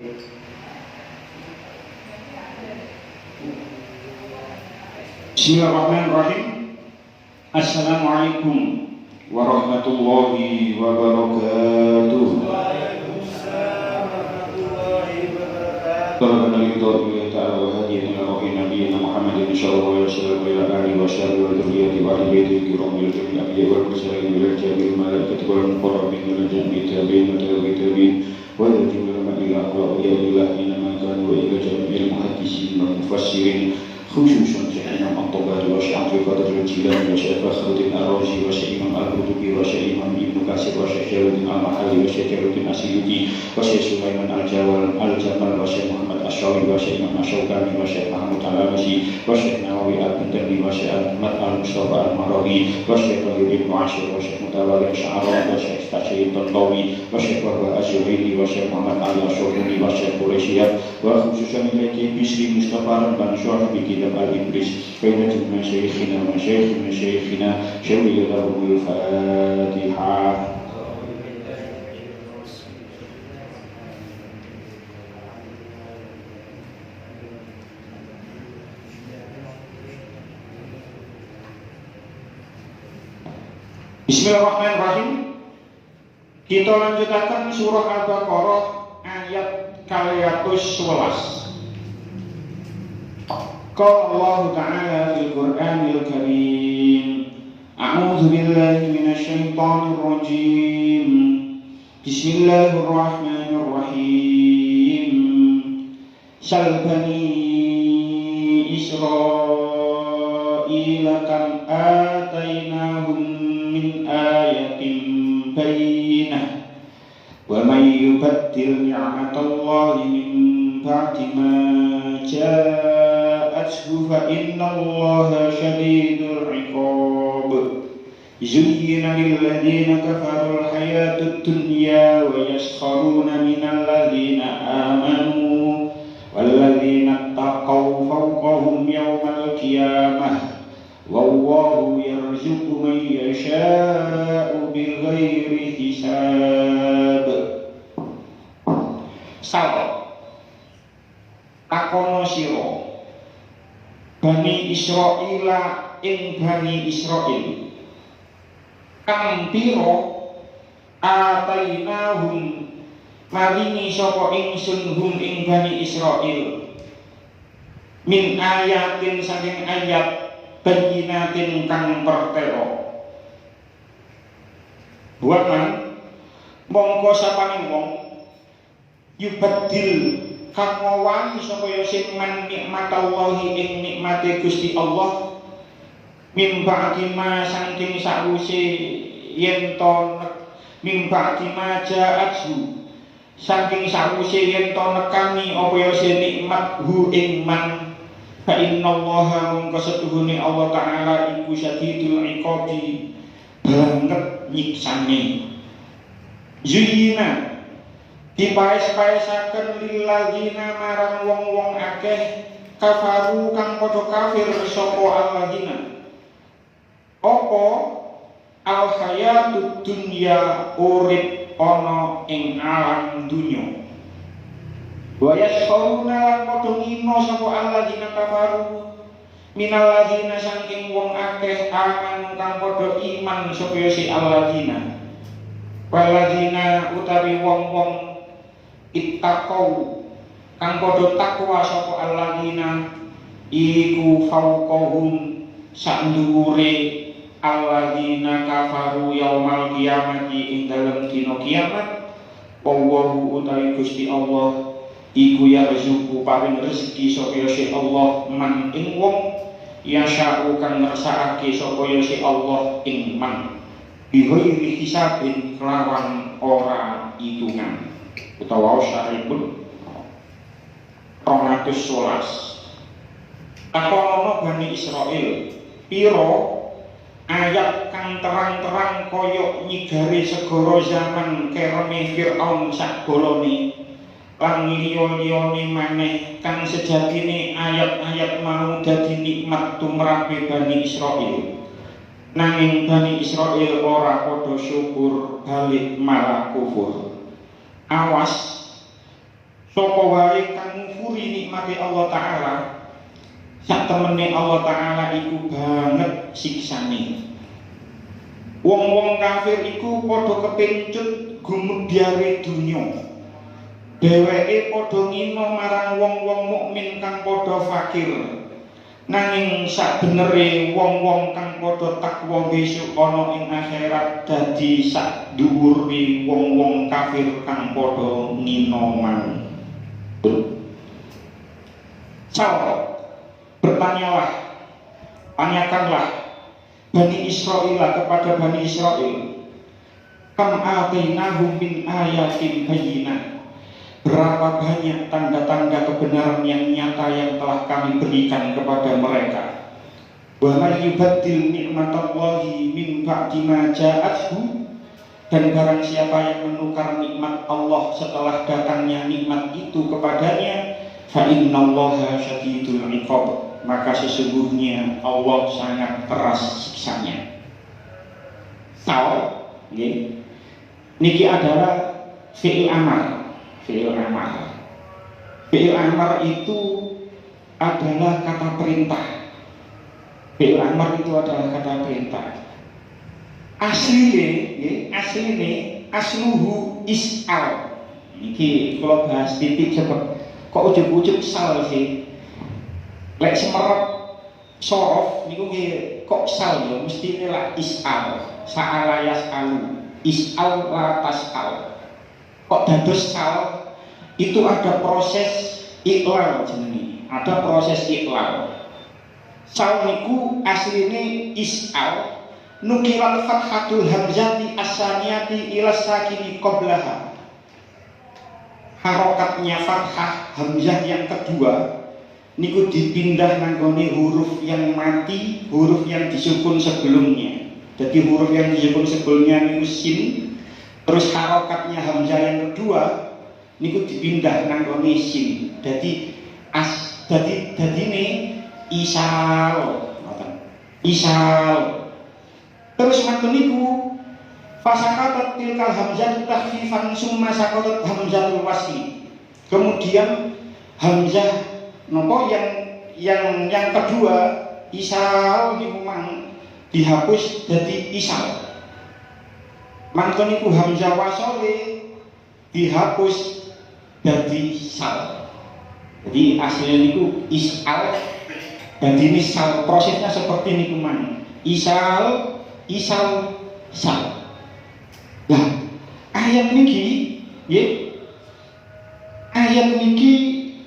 Bismillahirrahmanirrahim. Assalamualaikum warahmatullahi wabarakatuh. Sallallahu alaihi wa sallam Muhammadin sallallahu alaihi wasallam wa ala alihi wa sahbihi wa dzurriyyati wa ahli baitihi kiramil anbiya'i wal mursalin wal jabil malaikati wal muqarrabin wal jami'i tabi'in wa tabi'in wa dzikru man ila wa ila inna kanu wa ila jami'il muhaddisin wa mufassirin khususan Syekh Imam At-Tabari wa Syekh Abdul Qadir Al-Jilani wa Syekh Fakhruddin Ar-Razi wa Syekh Imam Al-Qurtubi wa Syekh Imam Ibnu Katsir wa Syekh Jalaluddin Al-Mahalli wa Syekh Jalaluddin As-Suyuti wa Syekh Sulaiman Al-Jamal wa Syekh Muhammad Asy-Syafi'i wa Syekh Imam Asy-Syaukani wa Syekh Mahmud Al-Abbasi wa Syekh Nawawi Al-Bantani wa Syekh Ahmad Al-Mustafa Al-Marawi wa Syekh Tahir Ibnu Asyir wa Syekh Mutawalli Sya'rawi wa Syekh Tasyin Tantawi wa Syekh Wahbah Az-Zuhaili wa Syekh Muhammad Ali Asy-Syukuri wa Syekh Quraisyiyah wa khususan ilaiki Bisri Mustafa Rabban Syu'abi Kitab Al-Ibris فإن مشايخنا ومشايخ مشايخنا شوي لهم الفاتحة. Bismillahirrahmanirrahim. Kita lanjutkan surah Al-Baqarah ayat 211. Qala Allah Ta'ala fil Qur'anil Karim. A'udzu billahi minasy syaithanir rajim. Bismillahirrahmanirrahim. Sal bani Israila kam atainahum min ayatin bayyinah wa may yubaddil ni'matallahi min ba'di ma ja'athu fa innallaha syadidul 'iqab. Zuyyina lil ladzina kafarul hayatud dunya wa yaskharuna minal ladzina amanu wal ladzina taqaw fawqahum yawmal qiyamah wallahu yarzuqu man yasha'u bighairi hisab. Salam takono sira Bani Israila ing Bani Israil kang pira atainahum maringi sapa ingsun hum ing Bani Israil min ayatin saking ayat bayyinatin kang pertela. Buatan mongko sapane wong yubaddil kang ngowahi sapa ya sing man nikmatallahi ing nikmate Gusti Allah min ba'di ma saking sawise yen to min ba'di ma ja'athu saking sawise yen to nekani apa ya sing nikmat hu ing man fa innallaha mung kesetuhune Allah Ta'ala iku syadidul iqabi banget nyiksane. Zuyina dipaes-paesaken lilladzina marang wong-wong akeh kafaru kang padha kafir sapa alladzina apa al hayatud dunya urip ana ing alam dunya wa yaskhuruna lan padha ngino sapa alladzina kafaru minal ladzina saking wong akeh aman kang padha iman sapa si alladzina waladzina utawi wong-wong ittaqau kang padha takwa sapa alladzina iku fauqahum sak dhuwure alladzina kafaru yaumal qiyamati ing dalem dina kiamat. Wallahu utawi Gusti Allah iku yarzuqu paring rezeki sapa si Allah man ing wong yasha'u kang ngersakake sapa si Allah ing man bighairi hisabin kelawan ora hitungan. Utawa syaribun 211. Takonono Bani Israil piro ayat kang terang-terang koyok nyigari segara zaman kerone Fir'aun sak golone lan liya-liyane maneh kang sejatine ayat-ayat mau dadi nikmat tumrape Bani Israil. Nanging Bani Israil ora padha syukur balik malah kufur. Awas Sapa wae kang ngufuri nikmate Allah taala, sak temene Allah taala iku banget siksane. Wong-wong kafir iku padha kepencut gumudyare dunya. Dheweke padha ngina marang wong-wong mukmin kang padha fakir. Nanging sakbenere wong-wong kang padha takwa besok ana ing akhirat dadi sak dhuwure wong-wong kafir kang padha ngina mang. Bertanyalah, tanyakanlah Bani Israel kepada Bani Israel, kam atainahum min ayatin bayyinah, berapa banyak tanda-tanda kebenaran yang nyata yang telah kami berikan kepada mereka. Wa may yubaddil ni'matallahi min ba'di ma ja'athu, dan barang siapa yang menukar nikmat Allah setelah datangnya nikmat itu kepadanya, fa innallaha syadidul iqab, maka sesungguhnya Allah sangat keras siksanya. Niki adalah fi'il amar. Fi'il amar itu adalah kata perintah. Fi'il amar itu adalah kata perintah. Asluhu is'al. Niki kalau bahas titik cepet. Kok ujug-ujug sal sih? Lek semerep sorof niku kok sal ya mesti lah is'al. Sa'ala yas'alu. Is'al la tas'al. Kok dados sal? Itu ada proses iklal jenenge. Ada proses iklal. Sal niku asline is'al, nukiral fathatul hamzati as-saniyati ila sakini qablaha. Harokatnya fathah hamzah yang kedua niku dipindah nanggone huruf yang mati, huruf yang disukun sebelumnya. Jadi huruf yang disukun sebelumnya niku sin, terus harokatnya hamzah yang kedua niku dipindah nanggone sin. Jadi ini isal. Terus matur niku fasakatat tilkal hamzah takhfifan summa sakatat hamzatul wasli. Kemudian hamzah nopo yang kedua isal niku mang dihapus jadi isal. Mangkon niku hamzah wasole dihapus jadi sal. Jadi aslinya niku isal dan ini sal, prosesnya seperti niku mang. Isal sal. Nah, ayat niki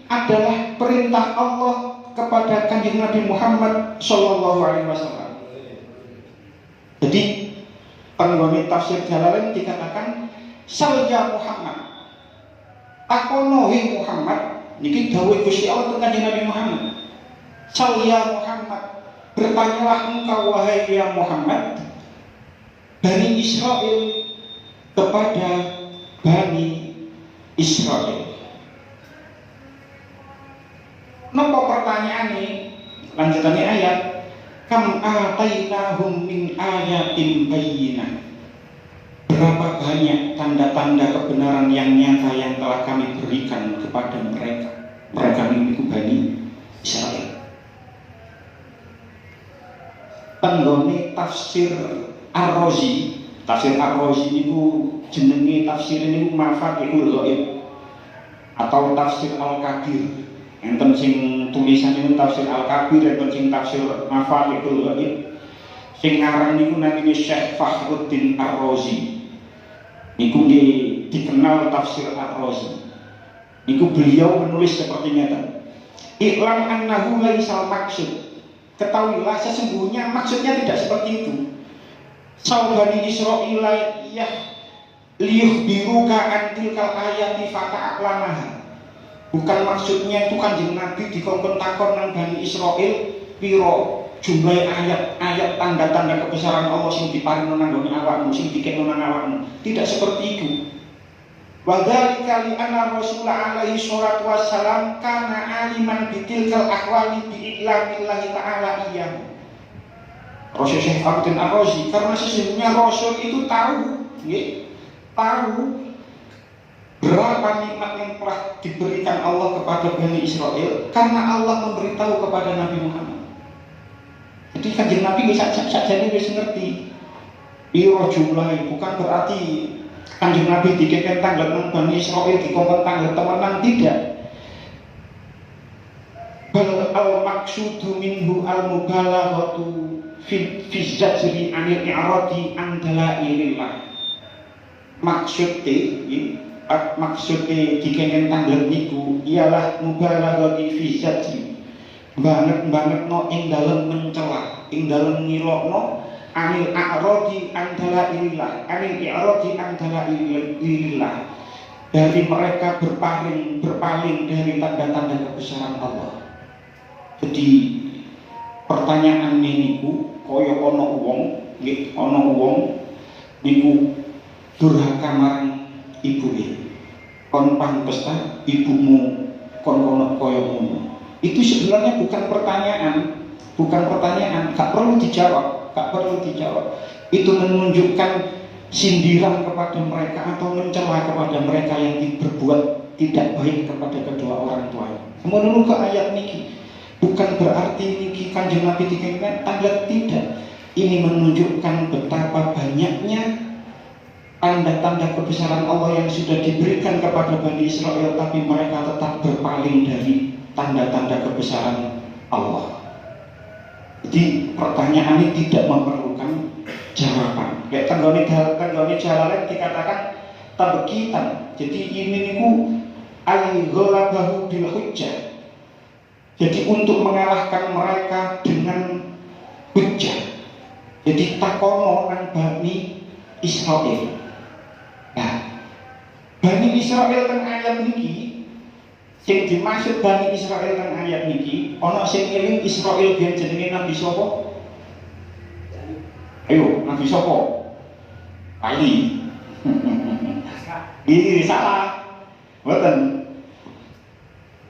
adalah perintah Allah kepada Kanjeng Nabi Muhammad Shallallahu Alaihi Wasallam. Jadi penggoni tafsir Jalalain dikatakan sal ya Muhammad, takonohi Muhammad, niki dawuh Gusti Allah tentang Kanjeng Nabi Muhammad. Sal ya Muhammad, bertanyalah engkau wahai ya Muhammad, Bani Israel kepada Bani Israel. Napa pertanyaan ini? Lanjutannya ayat, kam atainahum min ayatin bayyinah. Berapa banyak tanda-tanda kebenaran yang nyata yang telah kami berikan kepada mereka. Mereka ini Bani Israel. Penggone tafsir Ar-Razi. Tafsir Ar-Razi niku jenenge tafsir niku Mafatihul Ghaib atau tafsir Al-Kabir. Enten sing tulisan niku tafsir Al-Kabir, enten sing tafsir Mafatihul Ghaib. Sing ngarang niku namine Syekh Fakhruddin Ar-Razi. Niku dikenal tafsir Ar-Razi. Niku beliau menulis seperti nyata. Iklam annahu laisal maksud. Ketahuilah sesungguhnya maksudnya tidak seperti itu. Bani Israil ya liyukhbiruka an tilkal ayati fata'lamaha. Bukan maksudnya itu Kanjeng Nabi dikongkon takon nang Bani Israil piro jumlah ayat-ayat tanda-tanda kebesaran Allah sing diparingno nang nggone awakmu, sing dikekno nang awakmu. Tidak seperti itu. Wa dzalika li anna Rasulullah alaihi sholatu wassalam kana aliman bitilkal ahwali bi iklamillahi ta'ala iyyahu. Rasul Syekh Fakhruddin Ar-Razi, karena sesungguhnya Rasul itu tahu Berapa nikmat yang telah diberikan Allah kepada Bani Israel karena Allah memberitahu kepada Nabi Muhammad. Jadi Kanjeng Nabi saja ini wis ngerti piro jumlahnya, bukan berarti Kanjeng Nabi dikeken tanglet nang Bani Israel dikongkon tanglet temenan, tidak. Bal al maksudu minhu al mubalaghatu fi zajri anil i'radi an dalailillah. Maksudnya dikengken tanglet niku ialah mubalaghati fi zajri, banget no ing dalem mencela, ing dalem ngilokno anil a'radi an dalailillah, anil i'radi an dalailillah, dari mereka berpaling dari tanda-tanda kebesaran Allah. Jadi pertanyaan niku kaya ana wong niku durhaka marang ibuke, kon pantes ta ibumu kon kono kaya ngono. Itu sebenarnya bukan pertanyaan, gak perlu dijawab. Itu menunjukkan sindiran kepada mereka atau mencela kepada mereka yang berbuat tidak baik kepada kedua orang tuanya. Menurut ke ayat niki, bukan berarti niki Kanjeng Nabi dikengken tanglet, tidak. Ini menunjukkan betapa banyaknya tanda-tanda kebesaran Allah yang sudah diberikan kepada Bani Israel, tapi mereka tetap berpaling dari tanda-tanda kebesaran Allah. Jadi pertanyaan ini tidak memerlukan jawaban. Kayak tanggone Jalalain dikatakan tabkitan. Jadi ini niku al-ghalabahu bil hujjah. Jadi untuk mengalahkan mereka dengan hujjah. Jadi takono nang Bani Israel. Nah, Bani Israel teng ayat niki, sing dimaksud Bani Israel teng ayat niki, ana sing eling Israel biyen jenenge Nabi sapa? Ayo, Nabi sapa? Ali. Ini salah. Mboten.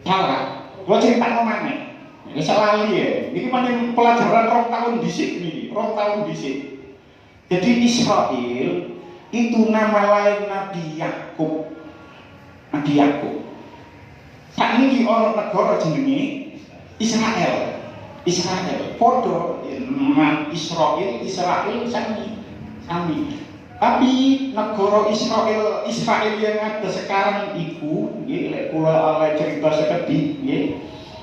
Salah. Kula critakno maneh. Ya salah Ali ya. Niki pancen pelajaran 2 tahun dhisik niki, 2 tahun dhisik. Jadi Israel itu nama lain Nabi Yakub. Nabi Yakub. Saat ini orang negara jenenge Israel. Podo nama Israel sami. Tapi negara Israel yang ada sekarang itu, lek kula oleh cerita sekedhik,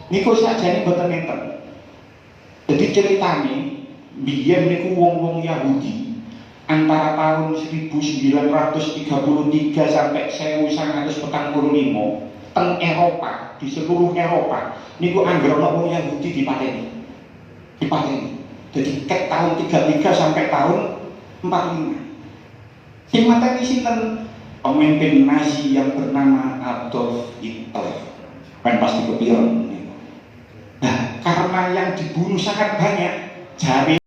niku sajane boten enten. Jadi ceritane biyen niku wong-wong Yahudi antara tahun 1933 sampai 1945 teng Eropa, di seluruh Eropa niku anggere ana wong Yahudi dipateni. Jadi ket tahun 33 sampai tahun 45. Sing mateni sinten? Pemimpin Nazi yang bernama Adolf Hitler. Kan pasti kepikiran. Nah, karena yang dibunuh sangat banyak, jari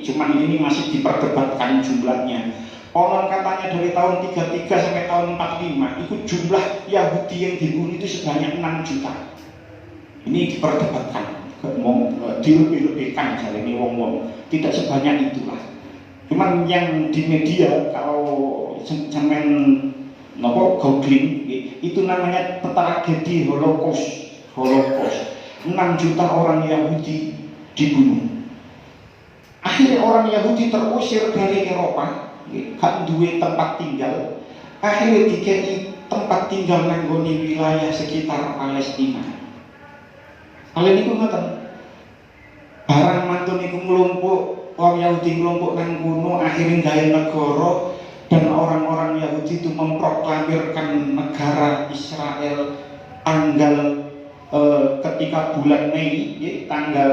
cuman ini masih diperdebatkan jumlahnya. Konon katanya dari tahun 33 sampai tahun 45 itu jumlah Yahudi yang dibunuh itu sebanyak 6 juta. Ini diperdebatkan, dilebih-lebihkan jari ini wong-wong. Tidak sebanyak itulah. Cuman yang di media kalau sampean googling itu namanya tragedi Holocaust. 6 juta orang Yahudi dibunuh. Akhirnya orang Yahudi terusir dari Eropa, kan duwe tempat tinggal. Akhirnya dikei tempat tinggal nanggone wilayah sekitar Palestina. Kalian niku ngoten. Barang mantun niku nglumpuk, orang Yahudi nglumpuk nang kono, akhirnya gawe negara dan orang-orang Yahudi itu memproklamirkan negara Israel tanggal ketika bulan Mei, tanggal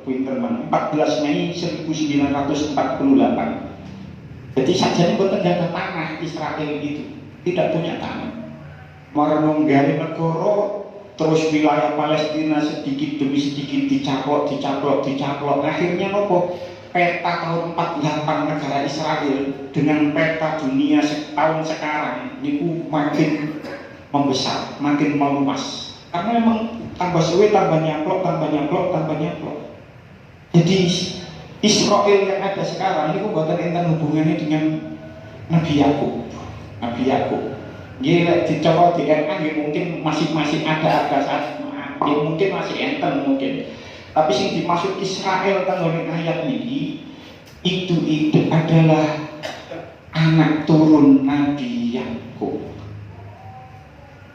14 Mei 1948. Jadi sajane boten ada tanah Israel itu, tidak punya tanah. Marang nggawe negara, terus wilayah Palestina sedikit demi sedikit dicaplok. Akhirnya nopo? Peta tahun 48 negara Israel dengan peta dunia tahun sekarang niku makin membesar, makin meluas. Karena memang tambah suwe tambah nyaplok. Jadi Israel yang ada sekarang ini bukan enten hubungannya dengan Nabi Yakub. Nggih lek dicara DNA nggih mungkin masih ada saat mungkin masih enten mungkin. Tapi sing dimaksud Israel tanggone ayat niki itu adalah anak turun Nabi Yakub.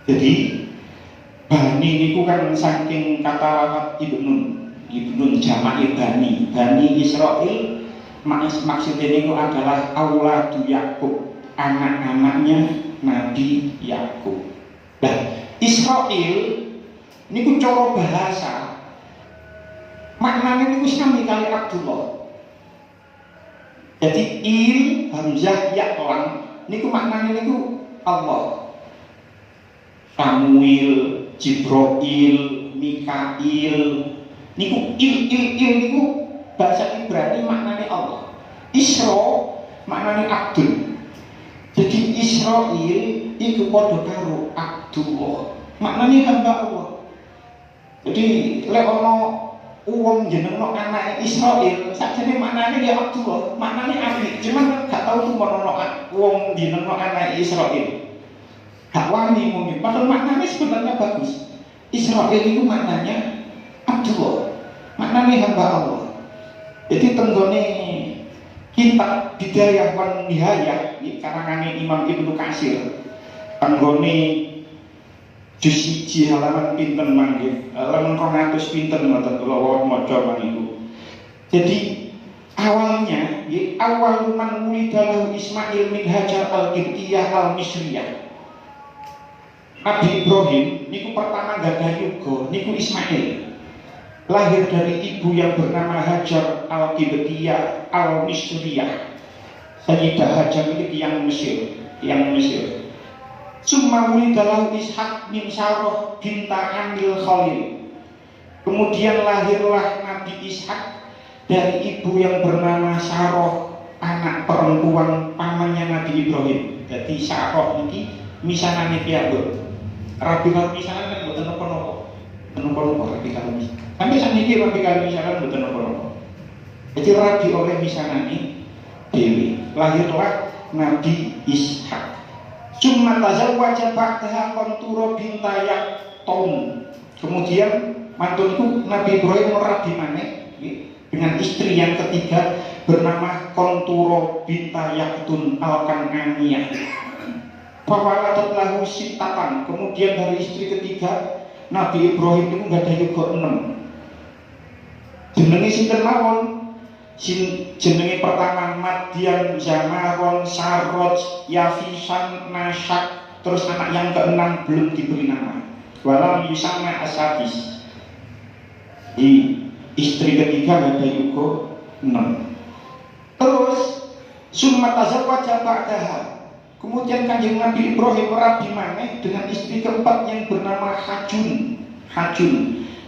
Jadi Bani niku kan saking kata lafaz ibnun jama'i Bani Israel maksudnya niku adalah auladu Yakub, anak-anaknya Nabi Yakub. Nah, Israel niku cara bahasa maknanya niku sami kali Abdullah. Jadi hamzah ya lang niku maknanya niku Allah. Samuel, Jibril, Mikail niku il niku bahasa Ibrani maknanya Allah. Isra maknanya Abdul. Jadi Israel iku padha karo Abdullah. Maknanya hamba Allah. Jadi lek ana wong jenengno anake Israel, sakjane maknane ya Abdullah, maknane apik. Cuman gak tau tumono wong jenengno anake Israel. Gak wani mungkin, padahal maknanya sebenarnya bagus. Israel itu maknanya Abdullah, maknanya hamba Allah. Jadi tenggone kitab Bidayah wan Nihayah karangane Imam Ibnu Katsir, tenggone juz 1 halaman pinten mangke, halaman 200 pinten ngoten kula maca maniku. Jadi awalnya awal man wulidalahu Ismail min Hajar al-Qibtiyah al-Misriyah. Nabi Ibrahim niku pertama gadah yuga niku Ismail, lahir dari ibu yang bernama Hajar al-Qibtiyah al-Misriyah. Sayyidah Hajar ini yang Mesir. Summa wulidalahu Ishak min Sarah binta Amil Khalil. Kemudian lahirlah Nabi Ishak dari ibu yang bernama Sarah, anak perempuan pamannya Nabi Ibrahim. Jadi Sarah ini misanane piyambak. Rabi karo misalan kan mboten napa-napa. Rabi karo misalan. Sampai sakniki rabi karo misalan mboten napa-napa. Jadi rabi oleh misanane dewi. Lahirlah Nabi Ishak. Summa tazawwaja ba'daha Qantura binta Yaqtum. Kemudian mantunku Nabi Ibrahim rabi maneh dengan istri yang ketiga bernama Qantura binta Yaqtun al-Kan'aniyah. Fawaladat lahu sittatan. Kemudian dari istri ketiga Nabi Ibrahim itu enggak ada juga 6. Jenenge sinten mawon? Jenenge pertama Madian, Zamaron, Saroj, Yafisan, Nasyak. Terus anak yang ke-6 belum diberi nama. Walam yusama asadis. Di istri ketiga enggak ada juga 6. Terus summa tazawwaja ba'daha. Kemudian kanjeng Nabi Ibrahim rabi maneh dengan istri keempat yang bernama Hajun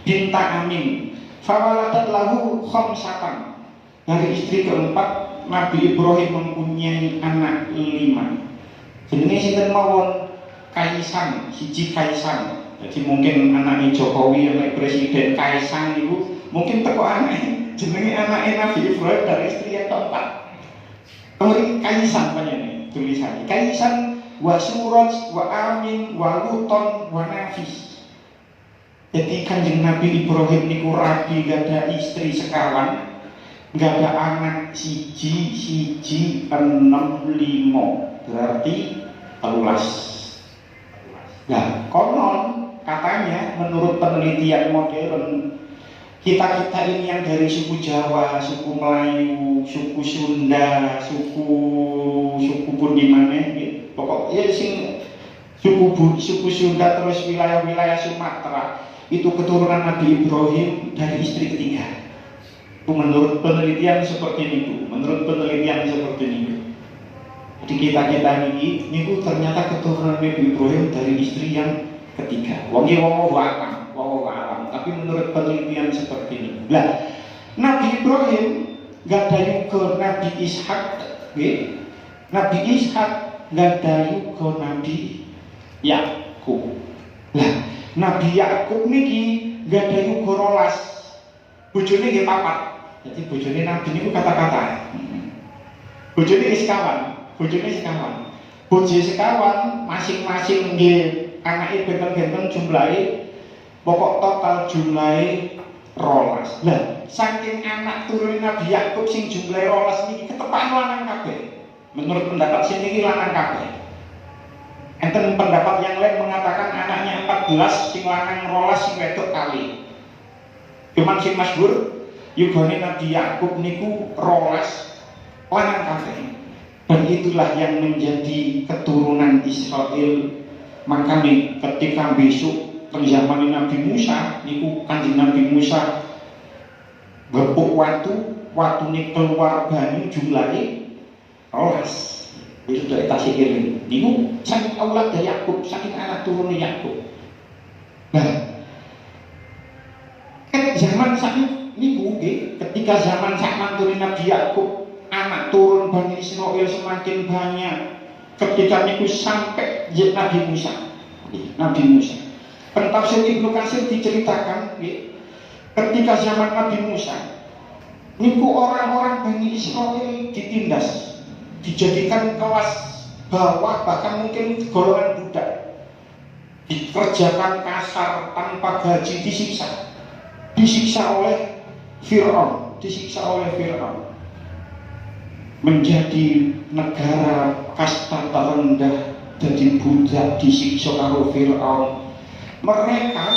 binta Amin. Fawaladat lahu khamsatan. Dari istri keempat Nabi Ibrahim mempunyai anak 5. Jenenge sinten mawon? Kaisan, siji Kaisan. Jadi mungkin anaknya Jokowi yang presiden Kaisan itu mungkin teko anaknya jenenge anaknya Nabi Ibrahim dari istri yang keempat. Kemudian Kaisan panjenengan tulisannya Kaisan wa Suraj wa Amin wa Luton wa Nafis. Jadi kanjeng Nabi Ibrahim niku rabi gak ada istri sekawan, gak ada anak siji 6 5 berarti 13. Nah konon katanya menurut penelitian modern kita ini yang dari suku Jawa, suku Melayu, suku Sunda, suku pundi maneh gitu. Pokoknya sing suku Sunda terus wilayah-wilayah Sumatera itu keturunan Nabi Ibrahim dari istri ketiga. Itu menurut penelitian seperti itu. Jadi kita ini ternyata keturunan Nabi Ibrahim dari istri yang ketiga. Wong alam. Tapi menurut penelitian seperti ini. Nah, Nabi Ibrahim gak ada juga Nabi Ishak, Nabi Ishak gak ada juga Nabi Yakub. Nah, Nabi Yakub niki gak ada juga rolas. Bojone nggih 4. Jadi bojone Nabi niku kata-kata. Bojone sekawan. bojo sekawan masing-masing nggih anake benten-benten jumlahe pokok total jumlahe 12. Lah saking anak turun Nabi Yakub sing jumlahe 12 niki ketepan lanang kabeh. Menurut pendapat sini ini lanang kabeh. Enten pendapat yang lain mengatakan anaknya 14 sing lanang 12 sing wedok kali. Cuman sing masyhur yugane Nabi Yakub niku 12 lanang kabeh. Dan itulah yang menjadi keturunan Israel. Makanya ketika besok zaman Nabi Musa niku kanjeng Nabi Musa gepuk watu ini keluar banyu jumlahnya 12. Itu sudah tasik eling. Niku saking aulad dari Yakub, saking anak turun Yakub. Nah, zaman saat niku ketika zaman sak turun Nabi Yakub, anak turun Bani Israel semakin banyak. Ketika niku sampai Nabi Musa. Pentafsir Ibnu Katsir diceritakan ketika zaman Nabi Musa niku orang-orang Bani Israel ditindas, dijadikan kelas bawah, bahkan mungkin golongan budak, dikerjakan kasar tanpa gaji, disiksa oleh Fir'aun, menjadi negara kasta terendah, jadi budak, disiksa karo Fir'aun. Mereka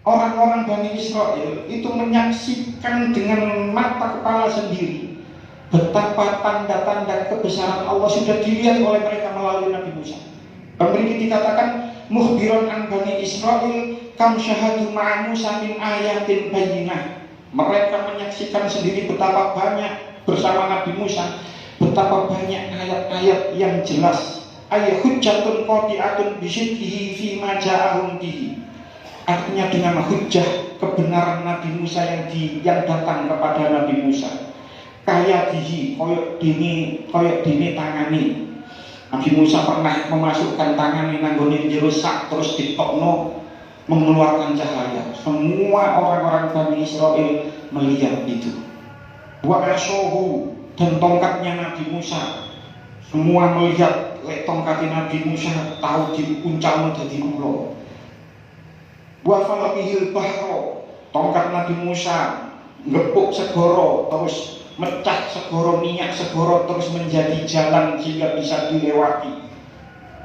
orang-orang Bani Israel itu menyaksikan dengan mata kepala sendiri betapa tanda-tanda kebesaran Allah sudah dilihat oleh mereka melalui Nabi Musa. Kemudian dikatakan mukhbiron an Bani Israel kam syahadu ma'a Musa min ayatin bayyinah. Mereka menyaksikan sendiri betapa banyak bersama Nabi Musa, betapa banyak ayat-ayat yang jelas. Ayat hujjatun qati'atun bisyiddihi fi ma ja'ahum bihi. Artinya dengan hujjah kebenaran Nabi Musa yang datang kepada Nabi Musa. Kaya dihi koyok dini tangani. Nabi Musa pernah memasukkan tangannya nanggone jerusak terus ditokno mengeluarkan cahaya. Semua orang-orang Bani Israel melihat itu. Wa asohu, dan tongkatnya Nabi Musa, semua melihat tongkat Nabi Musa tahu diuncalno dadi ulo. Wa falaqihil bahro, tongkat Nabi Musa ngepuk segoro terus mecah segoro, minyak segoro terus menjadi jalan sehingga bisa dilewati.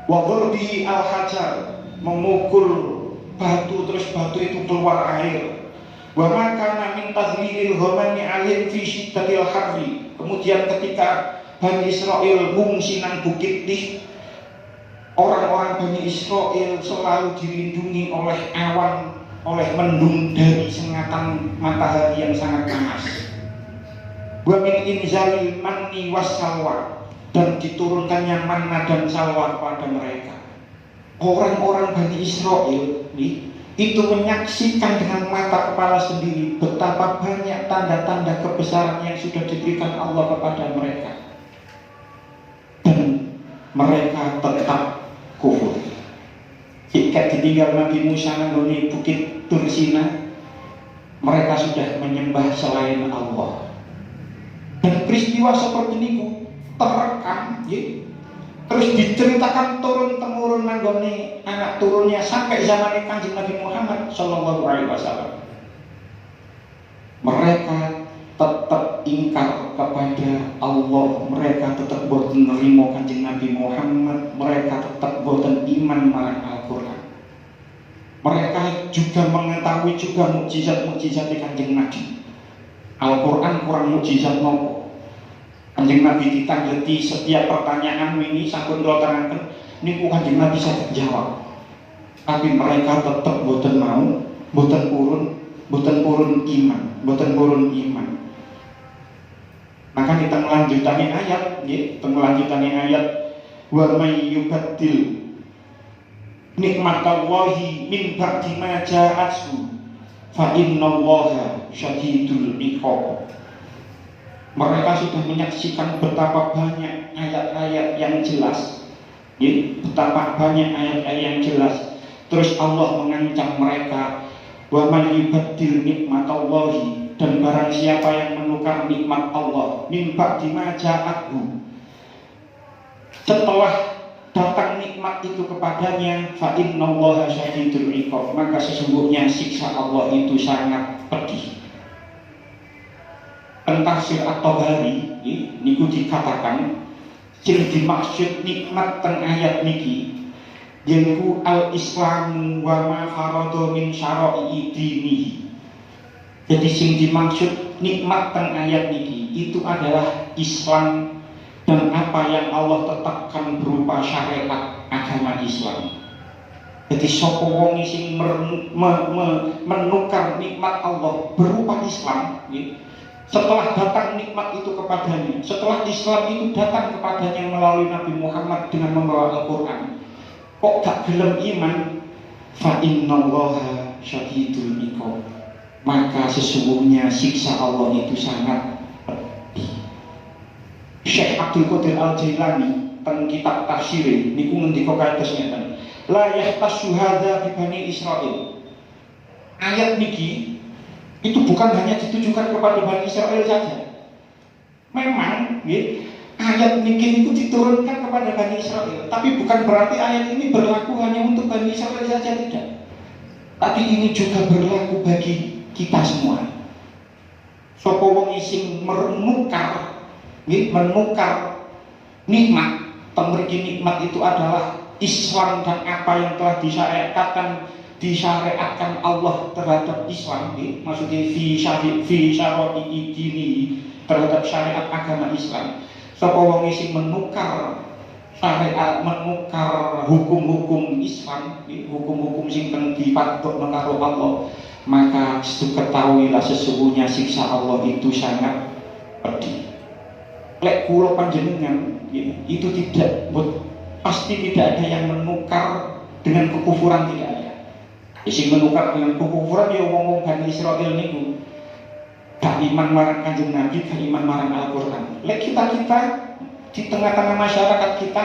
Wa dhurbihi al-hajar, memukul batu terus batu itu keluar air. Wa makana min tadlilil ghamami alim fi syiddatil harri. Kemudian ketika Bani Israel ngungsi nang bukit Nih, orang-orang Bani Israel selalu dilindungi oleh awan, oleh mendung dari sengatan matahari yang sangat panas. Wa min inzalil manni wassalwa, dan diturunkannya manna dan salwa kepada mereka. Orang-orang Bani Israel itu menyaksikan dengan mata kepala sendiri betapa banyak tanda-tanda kebesaran yang sudah diberikan Allah kepada mereka, dan mereka tetap kufur. Jika ditinggal Nabi Musa nanggone bukit Tursina, mereka sudah menyembah selain Allah. Dan peristiwa seperti ini terekam, terus diceritakan turun-temurun nanggone anak turunnya sampai zaman Kanjeng Nabi Muhammad Shallallahu Alaihi Wasallam. Mereka tetap ingkar kepada Allah, mereka tetap boten nerimo Kanjeng Nabi Muhammad, mereka tetap boten iman marang Al-Quran. Mereka juga mengetahui juga mukjizat-mukjizat Kanjeng Nabi. Al-Quran kurang mukjizat nopo. Kanjeng Nabi ditanggeti setiap pertanyaan ini sampun kula terangkan niku Kanjeng Nabi saged jawab. Tapi mereka tetap boten mau, boten purun iman. Maka kita melanjutkan ayat, wa may yubaddil nikmatallahi min ba'di ma ja'athu fa innallaha syadidul iqab. Mereka sudah menyaksikan betapa banyak ayat-ayat yang jelas, betapa banyak ayat-ayat yang jelas. Terus Allah mengancam mereka, wa man yubaddil nikmatallahi, dan barang siapa yang menukar nikmat Allah min ba'di ma ja'athu, Setelah datang nikmat itu kepadanya, fa innallaha syadidul iqab, maka sesungguhnya siksa Allah itu sangat pedih. Tafsir At-Tabari niku dikatakan sing dimaksud nikmat teng ayat niki yaiku al-islamu wa ma farada min syara'i dinihi. Jadi sing dimaksud nikmat teng ayat niki itu adalah Islam dan apa yang Allah tetapkan berupa syariat agama Islam. Jadi sapa wong sing menukar nikmat Allah berupa Islam, setelah datang nikmat itu kepadanya, setelah Islam itu datang kepadanya melalui Nabi Muhammad dengan membawa Al-Quran, kok gak gelem iman, fa innallaha syadidul iqab, maka sesungguhnya siksa Allah itu sangat pedih. Syekh Abdul Qadir Al-Jailani teng kitab tafsir niku ngendika kados ngeten, la yahtassu hadza bi bani Israil. Ayat niki itu bukan hanya ditujukan kepada Bani Israel saja. Memang ayat niki itu diturunkan kepada Bani Israel, tapi bukan berarti ayat ini berlaku hanya untuk Bani Israel saja, tidak. Tapi ini juga berlaku bagi kita semua. Sapa wong sing menukar nikmat, pemberi nikmat itu adalah Islam dan apa yang telah disyariatkan Allah terhadap Islam, maksudnya fi syara'i dini, terhadap syariat agama Islam. Sapa wong sing menukar syariat, menukar hukum-hukum Islam, hukum-hukum sing dipatok karo Allah, maka ketahuilah sesungguhnya siksa Allah itu sangat pedih. Lek kula panjenengan itu pasti tidak ada yang menukar dengan kekufuran, tidak ada. Isi menukar dengan kekufuran ya wong-wong Bani Israil niku gak iman marang Kanjeng Nabi, gak iman marang Al-Qur'an. Lek kita di tengah-tengah masyarakat kita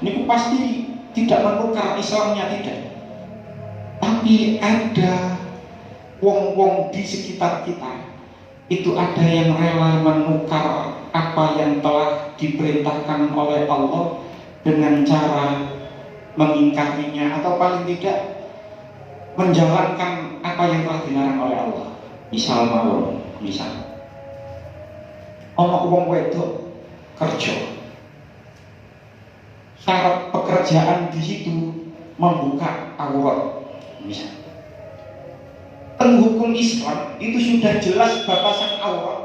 niku pasti tidak menukar Islamnya, tidak. Tapi ada wong-wong di sekitar kita itu ada yang rela menukar apa yang telah diperintahkan oleh Allah dengan cara mengingkarinya atau paling tidak menjalankan apa yang telah dilarang oleh Allah. Misal ana wong wedok kerja, syarat pekerjaan di situ membuka aurat. Misal teng hukum Islam itu sudah jelas batasan aurat.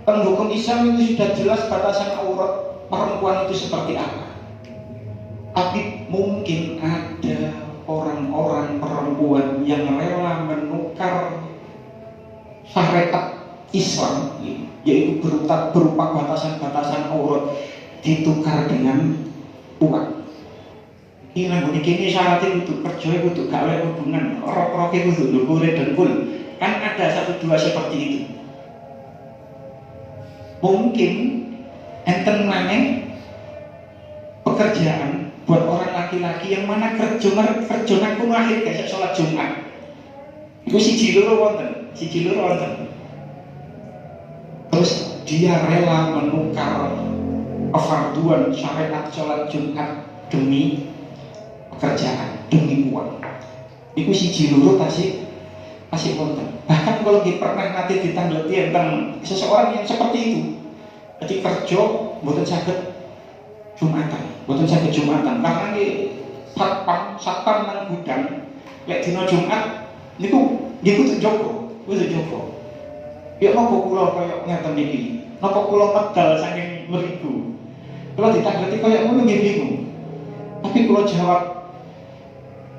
Teng hukum Islam itu sudah jelas batasan aurat perempuan itu seperti apa. Tapi mungkin ada orang-orang perempuan yang rela menukar syariat Islam, yaitu berupa batasan-batasan aurat ditukar dengan uang. Ini syaratnya untuk kerja, untuk gawe hubungan, rok-roknya untuk dukure dengkul. Kan ada 1-2 seperti itu. Mungkin enten maneh pekerjaan buat orang laki-laki yang mana kerja ngaku lahir gak sholat Jumat. Itu siji loro wonten. Terus dia rela menukar kefarduan syariat sholat Jumat demi pekerjaan, demi uang. Itu siji loro tasih wonten. Bahkan kalau kita pernah nanti ditanggleti tentang seseorang yang seperti itu, jadi kerja mboten saged Jumatan, karena ini satpam nang gudang, lek dina Jumat niku tuh Joko. Ya napa kula kaya ngeten iki? Napa kula medal saking mriku? Kula ditangleti kaya ngono nggih bingung. Tapi kula jawab,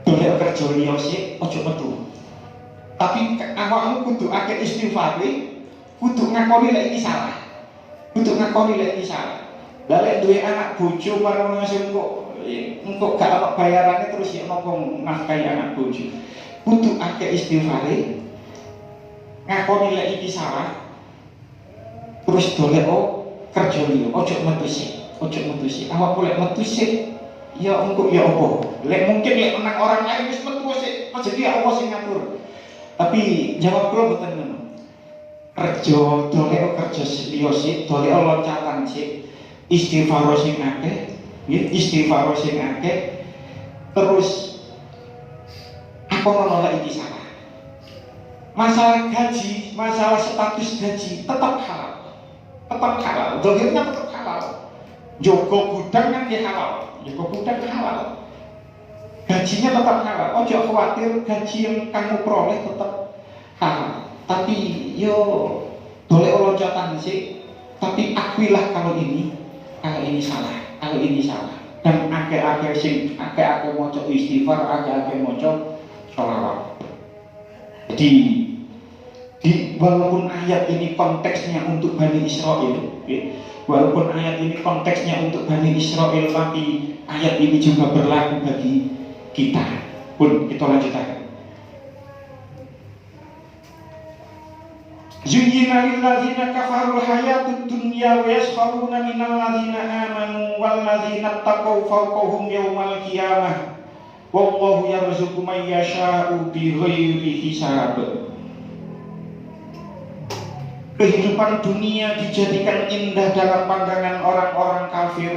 golek kerja liya sik aja metu. Tapi awakmu kudu akeh istighfar, kudu ngakoni lek iki salah. Lah lek duwe anak bojo marang sing engko gak ana bayarane terus ya napa nafkahi anak bojo. Kudu akeh istighfare, ngakoni lek iki salah, terus dolek kerja liya, ojo metu sik. Awakmu lek metu sik ya engko ya apa? Lek mungkin lek menang orang lain wis metu sik, jadi Allah sing ngatur. Tapi jawab kula mboten ngono. Kerja dolek kerja liya sik, dolek loncatan sik. istighfar sing akeh, nggih, istighfar sing akeh, terus apa nolak iki salah. Masalah gaji, masalah status gaji tetap halal. Tetap halal, dohirnya tetap halal. Jogo gudang kan dia halal, jogo gudang halal. Gajinya tetap halal. Ojo khawatir gaji yang kamu peroleh tetap halal. Tapi yo boleh lonjotan sih. Tapi akuilah kalau ini salah, kalau ini salah. Dan akhir-akhir sing akhir-akhir moco istighfar, akhir-akhir moco sholawat. Jadi walaupun ayat ini konteksnya untuk Bani Israel, walaupun ayat ini konteksnya untuk Bani Israel, tapi ayat ini juga berlaku bagi kita. Pun kita lanjutkan. Zuyyina lilladzina kafarul hayatud dunya wa yaskharuna minal ladzina amanu wal ladzina taqaw fawqahum yawmal qiyamah wallahu yarzuqu man yasha'u bighairi hisab. Kehidupan dunia dijadikan indah dalam pandangan orang-orang kafir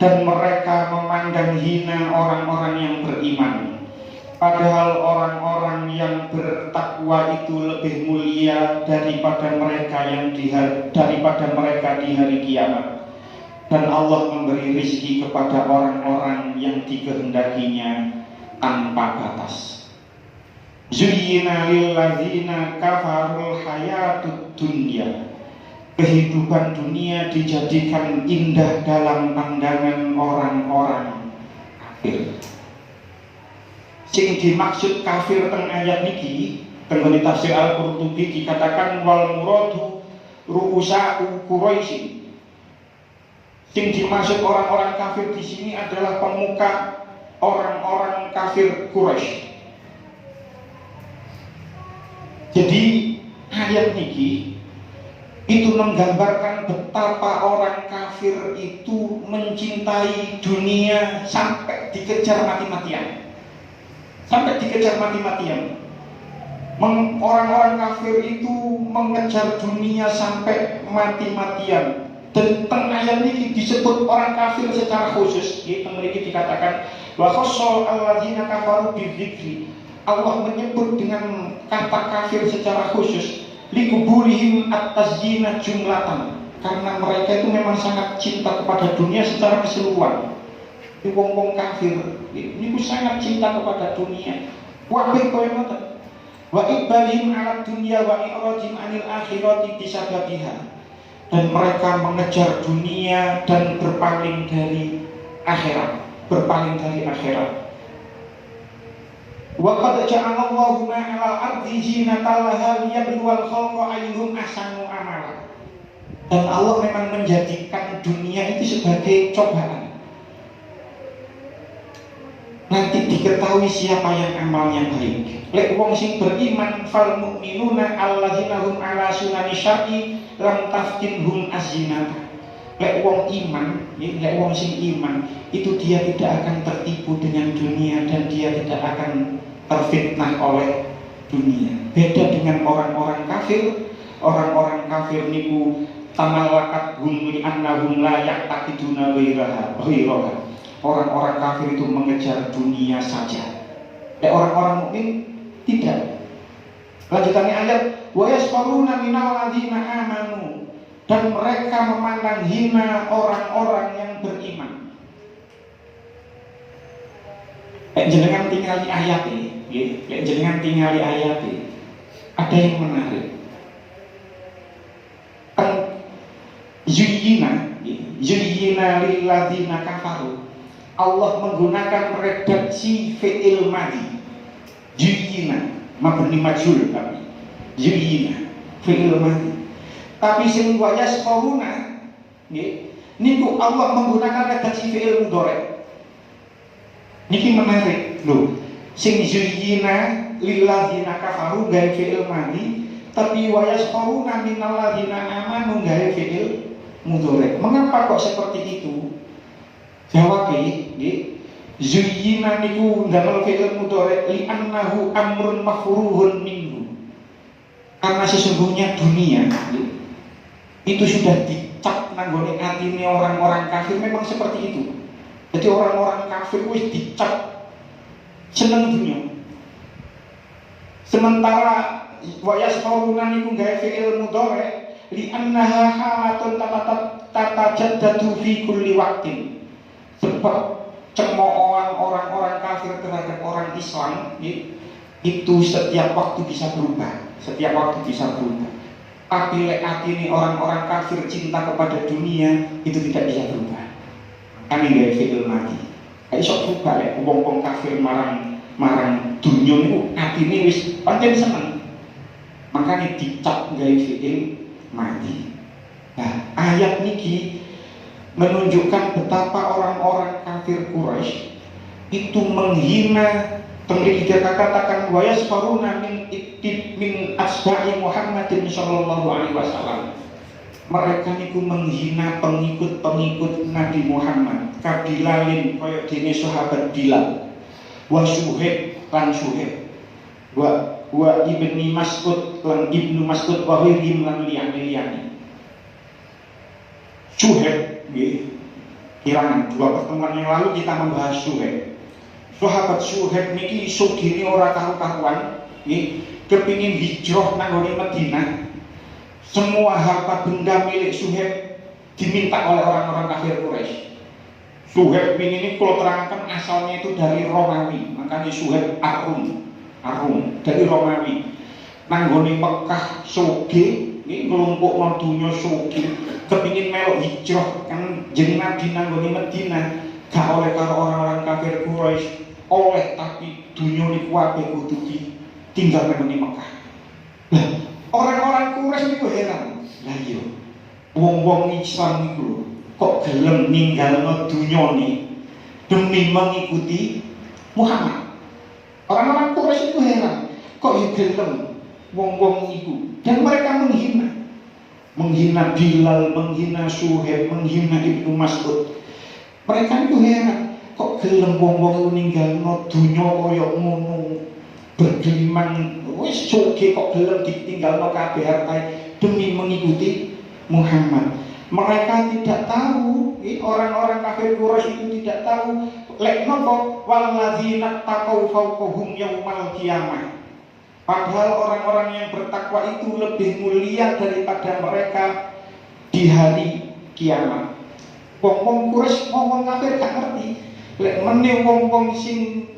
dan mereka memandang hina orang-orang yang beriman. Padahal orang-orang yang bertakwa itu lebih mulia daripada mereka di hari kiamat. Dan Allah memberi rezeki kepada orang-orang yang dikehendakinya tanpa batas. Zuyyina lilladzina kafarul hayatud dunya. Kehidupan dunia dijadikan indah dalam pandangan orang-orang kafir. Sing dimaksud kafir teng ayat niki teng tafsir Al-Qurtubi dikatakan wal muradu ru'usa'u Quraisy. Sing dimaksud orang-orang kafir di sini adalah pemuka orang-orang kafir Quraisy. Jadi ayat niki itu menggambarkan betapa orang kafir itu mencintai dunia sampai dikejar mati-matian. Sampai dikejar mati-matian. Orang-orang kafir itu mengejar dunia sampai mati-matian. Dan teng ayat ini disebut orang kafir secara khusus. Di memiliki dikatakan wa khassal alladzina kafaru bidzikri. Allah menyebut dengan kata kafir secara khusus likubulihim at-tazyina jumlatan, karena mereka itu memang sangat cinta kepada dunia secara keseluruhan. Wong-wong kafir ini sangat cinta kepada dunia. Wabih kowe ngoten. Wa ibalihim 'ala dunya wa i'radhim 'anil akhirati bisababiha. Dan mereka mengejar dunia dan berpaling dari akhirat, Wa qad ja'ala Allahu ma 'alal ardi zinatan laha liyabluwal khalqa ayyuhum ahsanu amala. Dan Allah memang menjadikan dunia itu sebagai cobaan. Nanti diketahui siapa yang amalnya baik. Lek wong sing beriman fal mu'minuna alladzina hum 'ala sunani syar'i lam taftinhum az-zinata. Lek wong iman, lek wong sing iman itu dia tidak akan tertipu dengan dunia dan dia tidak akan terfitnah oleh dunia. Beda dengan orang-orang kafir. Orang-orang kafir niku tamalakat hum li annahum la yaqtaqiduna ghairaha. Orang-orang kafir itu mengejar dunia saja. Orang-orang mukmin tidak. Lanjutannya ayat wa yasfaruna minal ladzina amanu, dan mereka memandang hina orang-orang yang beriman. Jenengan tinggali ayat ini, jenengan tinggali ayat ini. Ada yang menarik. Zuyyina lilladzina kafaru. Allah menggunakan redaksi fi'il madhi. Zuyyina mabni majhul, tapi zuyyina fi'il madhi. Tapi sing wa yasfaruna niku Allah menggunakan redaksi fi'il mudhari'. Niki menarik lho. Sing zuyyina lilladzina kafaru gawe fi'il madhi, tapi wa yasfaruna minal ladzina amanu gawe fi'il mudhari'. Mengapa kok seperti itu? Jawabnya, zuyyina niku ndamel fi'il mudhari' li annahu amrun mafruhun minhu. Karena sesungguhnya dunia itu sudah dicap nanggone atine orang-orang kafir memang seperti itu. Jadi orang-orang kafir wis dicap seneng dunia. Sementara wa yasfaruna niku gawe fi'il mudhari li annaha halatun tatajaddadu fi kulli waqtin. Sebab cemoohan orang-orang kafir terhadap orang Islam itu setiap waktu bisa berubah, setiap waktu bisa berubah. Tapi lek atine orang-orang kafir cinta kepada dunia itu tidak bisa berubah. Kami gawe fi'il mati. Kayak sok berubah lek wong-wong kafir marang dunia niku atine wis pancen seneng. Makanya dicap gawe fi'il mati. Nah, ayat niki menunjukkan betapa orang-orang kafir Quraisy itu menghina. Temri kita katakan wa yasfaruna min asba'i Muhammadin sallallahu alaihi wasallam. Mereka niku menghina pengikut-pengikut Nabi Muhammad. Kabilalin kaya dene sahabat Bilal. Wa Suhaib lan Suhaib. Wa Ibnu Mas'ud lan Ibnu Mas'ud wa Hirim lan liyane. Suhaib nggih. Kirang 2 pertemuan yang lalu kita membahas Suhaib. Sahabat Suhaib niki sugih ora karu-karuan, nggih, kepingin hijrah nang Madinah. Semua harta benda milik Suhaib diminta oleh orang-orang kafir Quraisy. Suhaib ini kalau terangkan asalnya itu dari Romawi, makanya Suhaib Arum dari Romawi. Nanggone Mekah sugih, nggih nglumpukno donya sugih, kepingin melok hijrah kan jeneng Nabi nanggone Madinah, gak oleh karo orang-orang kafir Quraisy. Oleh tapi dunia ini kabeh kudu tinggal nang Mekah. Lah, orang-orang Quraisy niku heran. Lah iya, wong-wong Islam niku kok gelem ninggalno dunyane demi mengikuti Muhammad. Orang-orang Quraisy itu heran, kok ya gelem wong-wong niku, dan mereka menghina Bilal, menghina Suhaib, menghina Ibnu Mas'ud. Mereka itu heran, kok gelem wong-wong ninggalno dunya kaya ngono, bergelimang wis sugih kok gelem ditinggalno kabeh hartae demi mengikuti Muhammad. Mereka tidak tahu, orang-orang kafir Quraisy itu tidak tahu lek napa walladzina taqaw fawqahum yaumal qiyamah. Padahal orang-orang yang bertakwa itu lebih mulia daripada mereka di hari kiamat. Wong-wong Quraisy, wong-wong kafir gak ngerti. Lek meneh wong-wong sing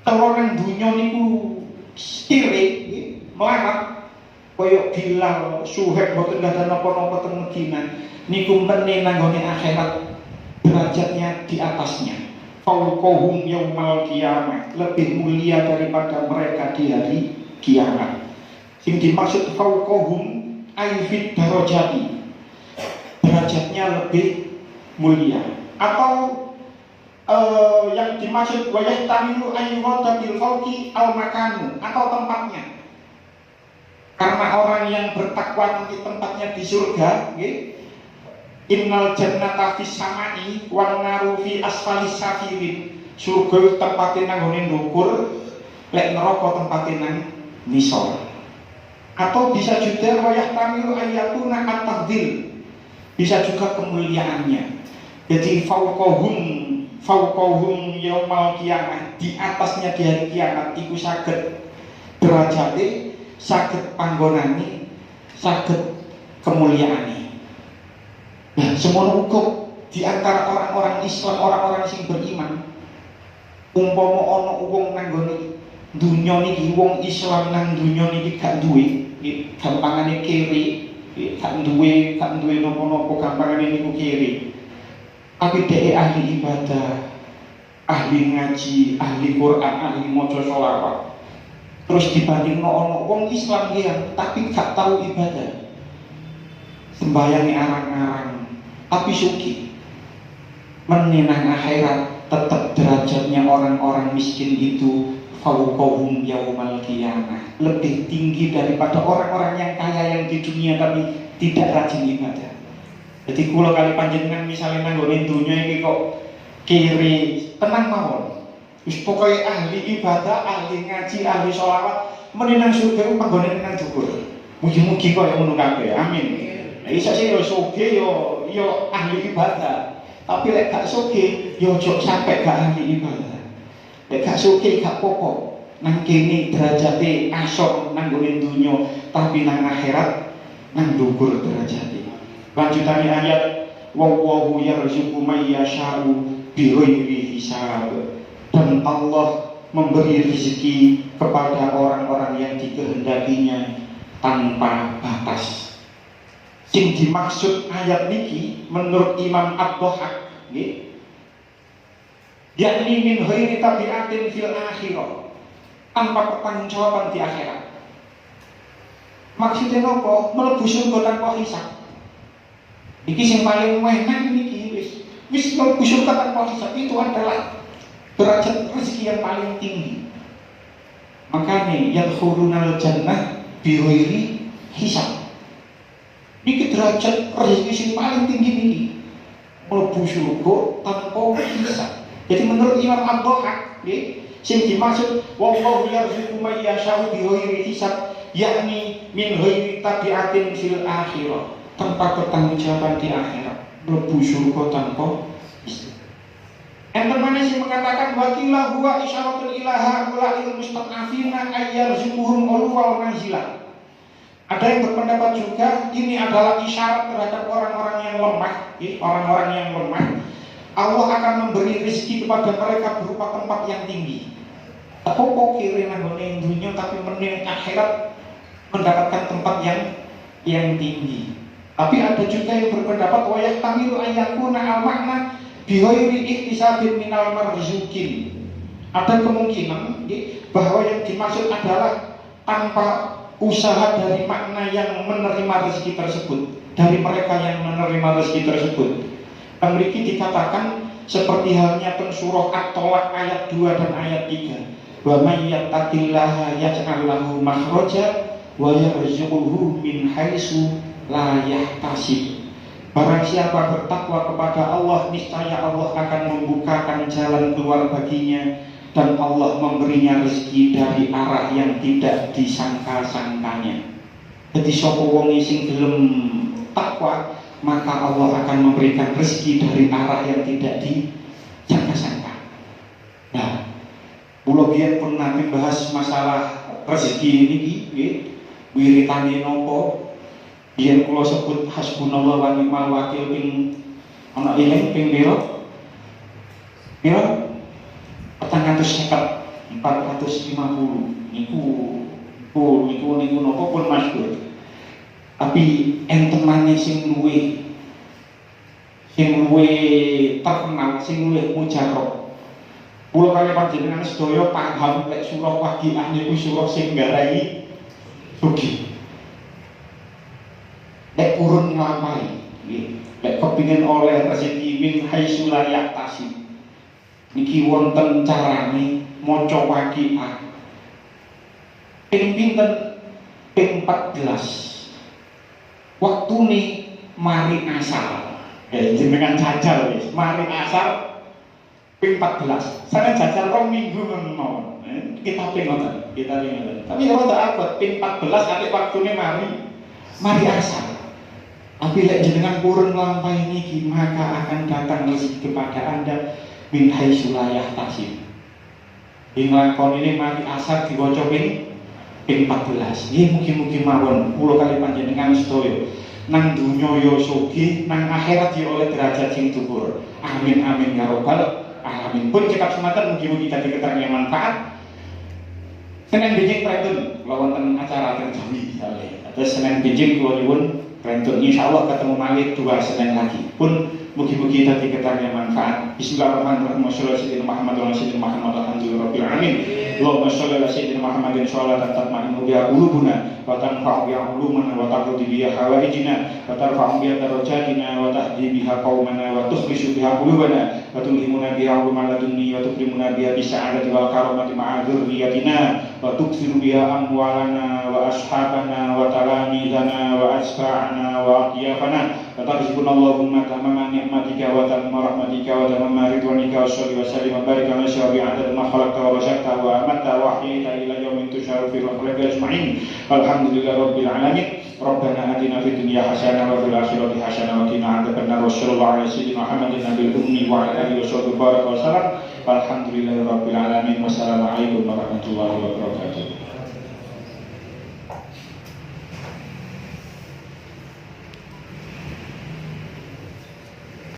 telonan dunya niku sirik, melarat kaya Bilal, Suhaib boten gadah napa-napa teng Madinah, niku meneh nanggone akhirat derajatnya di atasnya. Fauqahum yaumal qiyamah, lebih mulia daripada mereka di hari kiamat. Sing dimaksud fauqahum ay fit darajati, derajatnya lebih mulia. Atau yang dimaksud wayah tamilu ayyurata bil fauqi al makanu, atau tempatnya. Karena orang yang bertakwa nanti tempatnya di surga, nggih. Innal jannata fis samai wan naru fi asfalis safilin. Surga tempatnya nanggone ndukur, lek neraka tempatnya nang nisor. Atau bisa juga wayah tamilu ayyatuna at-tafdil, bisa juga kemuliaannya. Jadi fauqahum yaumal qiyamah, di atasnya di hari kiamat iku saged derajate, saged panggonane, saged kemuliaane. Nah, semono uga di antara orang-orang Islam, orang-orang sing beriman, umpama ana wong nang nggone dunya niki, wong Islam nang dunya niki gak duwe, gampangane kiri, gak duwe napa-napa, gampangane niku kiri. Tapi dia ahli ibadah, ahli ngaji, ahli Quran, ahli maca sholawat. Terus dibanding ono wong Islam dia, tapi gak tahu ibadah, sembahyangnya arang-arang, tapi suki. Menenang akhirat tetap derajatnya orang-orang miskin itu fauqahum yaumal qiyamah, lebih tinggi daripada orang-orang yang kaya yang di dunia tapi tidak rajin ibadah. Jadi kalau kali panjenengan misalnya nanggonin dunia ini kok kiri, tenang mawon. Wis pokoke ahli ibadah, ahli ngaji, ahli sholawat, menenang surga panggonan nang dhuwur. Mugi-mugi kaya ngono kabeh. Amin. Iso sih yo sugih yo ahli ibadah. Tapi lek gak sugih yo ojo sampe gak ahli ibadah. Lek gak sugih gak pokok. Nang kene derajate asor nang gone dunya, tapi nang akhirat nang dhuwur derajate. Lanjutane ayat wallahu yarzuqu may yasha'u bighairi hisab. Dan Allah memberi rezeki kepada orang-orang yang dikehendakinya tanpa batas. Sing dimaksud ayat niki menurut Imam Ad-Dhahhak nggih, yakni min ghairi tabi'atin fil akhirah, tanpa pertanggungjawaban di akhirat. Maksudnya apa? Mlebu surga tanpa hisab. Iki sing paling enak niki wis mlebu surga tanpa hisab, itu adalah derajat rezeki yang paling tinggi. Makanya yadkhulunal jannah bighairi hisab. Niki derajat rezeki sing paling tinggi niki. Mlebu surga tanpa hisab. Jadi menurut Imam Ad-Dhahhak nggih, sing dimaksud wallahu yarzuqu may yasha'u bighairi hisab, yakni min ghairi tabi'atin fil akhirah, tanpa pertanggungjawaban di akhirat, mlebu surga tanpa hisab. Enten mana sih mengatakan wakilah huwa isyaratul ilaha ula'il mustaqafina ayyarzuquhum ulwal manzilah. Ada yang berpendapat juga ini adalah isyarat terhadap orang-orang yang lemah, orang-orang yang lemah. Allah akan memberi rezeki kepada mereka berupa tempat yang tinggi. Apa kira nanggone dunia tapi meneng akhirat mendapatkan tempat yang tinggi. Tapi ada juga yang berpendapat wa yahtamilu ayyakuna al-makna bighairi ihtisabin minal marzuqin. Ada kemungkinan bahwa yang dimaksud adalah tanpa usaha dari makna yang menerima rezeki tersebut, dari mereka yang menerima rezeki tersebut. Memiliki dikatakan seperti halnya surah At-Tolak ayat 2 dan ayat 3. Wa may yattaqillaha yaj'al lahu makhraja wa yarzuquhu min haitsu la yahtasib. Barang siapa bertakwa kepada Allah, niscaya Allah akan membukakan jalan keluar baginya, dan Allah memberinya rezeki dari arah yang tidak disangka-sangkanya. Jadi sapa wong sing gelem takwa, maka Allah akan memberikan rezeki dari arah yang tidak disangka-sangka. Nah, kula biyen pun nanti bahas masalah rezeki ini nggih, wiritane napa? Biyen kula sebut hasbunallah wa ni'mal wakil ping ana eling ping pira? Pira? 450 niku napa pun masyhur. Tapi enten maneh sing luwih terkenal, sing luwih mujarab. Kula kali panjenengan sedaya paham lek surah Waqiah niku surah sing nggarai sugih. Lek urun nglampahi nggih, lek kepingin oleh rezeki min haitsu la yahtasib, niki wonten carane maca Waqiah ping pinten? Ping 14. Waktune mari asar. Jenengan jajal wis, mari asar ping 14. Saya jajal 2 minggu mawon. Kita ping ngoten, kita ping ngoten. Tapi ora tak abot ping 14 atik waktune mari asar. Tapi lek jenengan purun nglampahi niki, maka akan datang rezeki kepada Anda min haitsu la yahtasib. Ing lakon ini mari asar diwaca ping 14. Nggih mugi-mugi mawon kula kali panjenengan sedaya nang dunya ya sugih, nang akhirat ya oleh derajat sing dhuwur. Amin amin ya rabbal alamin. Pun cekap semanten mugi-mugi dadi keterangan manfaat. Senin benjing prentun kula wonten acara terjadi misalnya. Terus Senin benjing kula nyuwun prentun, insyaallah ketemu malih 2 Senin lagi. Pun mugi-mugi dadi keterangan manfaat. Bismillahirrahmanirrahim. Wassallallahu Muhammad wa sallam Muhammad alhamdulillahirabbil alamin. Allahumma shalli ala sayyidina Muhammadin sholatan tatma'innu biha qulubuna wa tanfa'u biha ulumana wa taqdi biha hawaijina wa tarfa'u biha darajatina wa tahdi biha qaumana wa tukhrishu biha qulubana wa tulhimuna biha uluma ladunni wa tukrimuna biha bisa'adati wal karamati ma'a dzurriyyatina wa tuksiru biha amwalana wa ashabana wa talamidana wa asfa'ana wa aqyafana wa tarzuquna Allahumma tamama ni'matika wa tamma rahmatika wa tamma ridwanika wa sholli wa sallim wa barik ala syabi adad ma khalaqta wa rasyaqta wa amatta wa ahyayta ila yaumin tusharu fi al-khalqi ajma'in. Alhamdulillah rabbil alamin. Rabbana atina fid dunya hasanah wa fil akhirati hasanah wa qina adzabannar. Wassallallahu ala sayyidina Muhammadin nabiyil ummi wa ala alihi washabihi baraka wasallam. Walhamdulillahirabbil alamin. Wassalamualaikum warahmatullahi wabarakatuh.